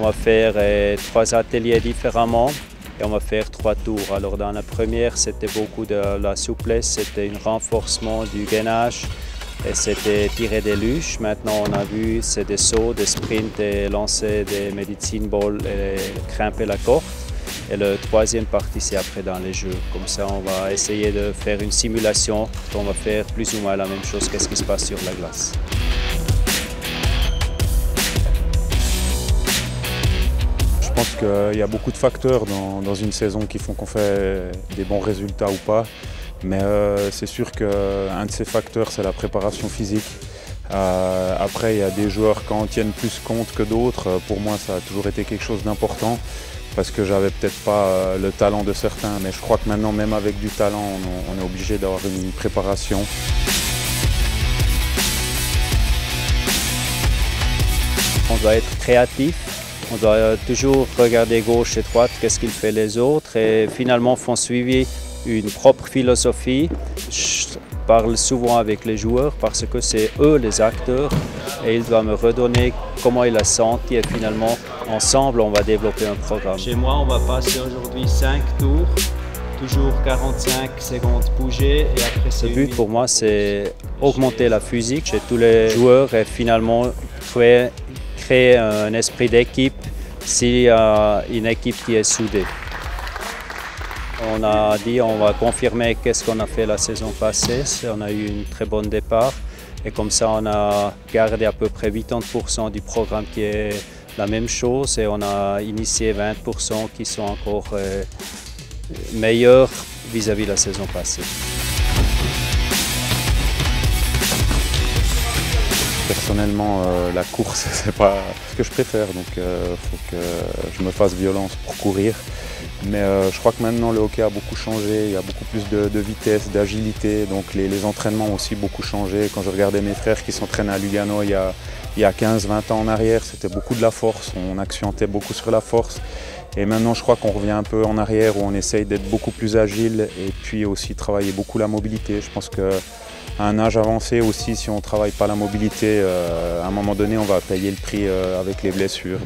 va faire 3 ateliers différemment et on va faire 3 tours. Alors dans la première, c'était beaucoup de la souplesse, c'était un renforcement du gainage et c'était tirer des luges. Maintenant, on a vu, c'est des sauts, des sprints et lancer des medicine balls et grimper la corde. Et la troisième partie, c'est après dans les jeux. Comme ça, on va essayer de faire une simulation. On va faire plus ou moins la même chose qu'est-ce qui se passe sur la glace. Je pense qu'il y a beaucoup de facteurs dans une saison qui font qu'on fait des bons résultats ou pas. Mais c'est sûr qu'un de ces facteurs, c'est la préparation physique. Après, il y a des joueurs qui en tiennent plus compte que d'autres. Pour moi, ça a toujours été quelque chose d'important parce que j'avais peut-être pas le talent de certains. Mais je crois que maintenant, même avec du talent, on est obligé d'avoir une préparation. On doit être créatif. On doit toujours regarder gauche et droite, qu'est-ce qu'ils font les autres et finalement font suivre une propre philosophie. Je parle souvent avec les joueurs parce que c'est eux les acteurs et ils doivent me redonner comment ils la sentent et finalement ensemble on va développer un programme. Chez moi on va passer aujourd'hui 5 tours, toujours 45 secondes bouger et après c'est... Le but pour moi c'est augmenter la physique chez tous les joueurs et finalement créer un esprit d'équipe s'il y a une équipe qui est soudée. On a dit on va confirmer qu'est-ce qu'on a fait la saison passée. On a eu un très bon départ et comme ça on a gardé à peu près 80% du programme qui est la même chose et on a initié 20% qui sont encore meilleurs vis-à-vis de la saison passée. Personnellement, la course, c'est pas ce que je préfère, donc il faut que je me fasse violence pour courir. Mais je crois que maintenant le hockey a beaucoup changé, il y a beaucoup plus de vitesse, d'agilité, donc les entraînements ont aussi beaucoup changé. Quand je regardais mes frères qui s'entraînaient à Lugano il y a 15-20 ans en arrière, c'était beaucoup de la force, on accentuait beaucoup sur la force. Et maintenant je crois qu'on revient un peu en arrière où on essaye d'être beaucoup plus agile et puis aussi travailler beaucoup la mobilité. Je pense qu'à un âge avancé aussi, si on ne travaille pas la mobilité, à un moment donné on va payer le prix avec les blessures.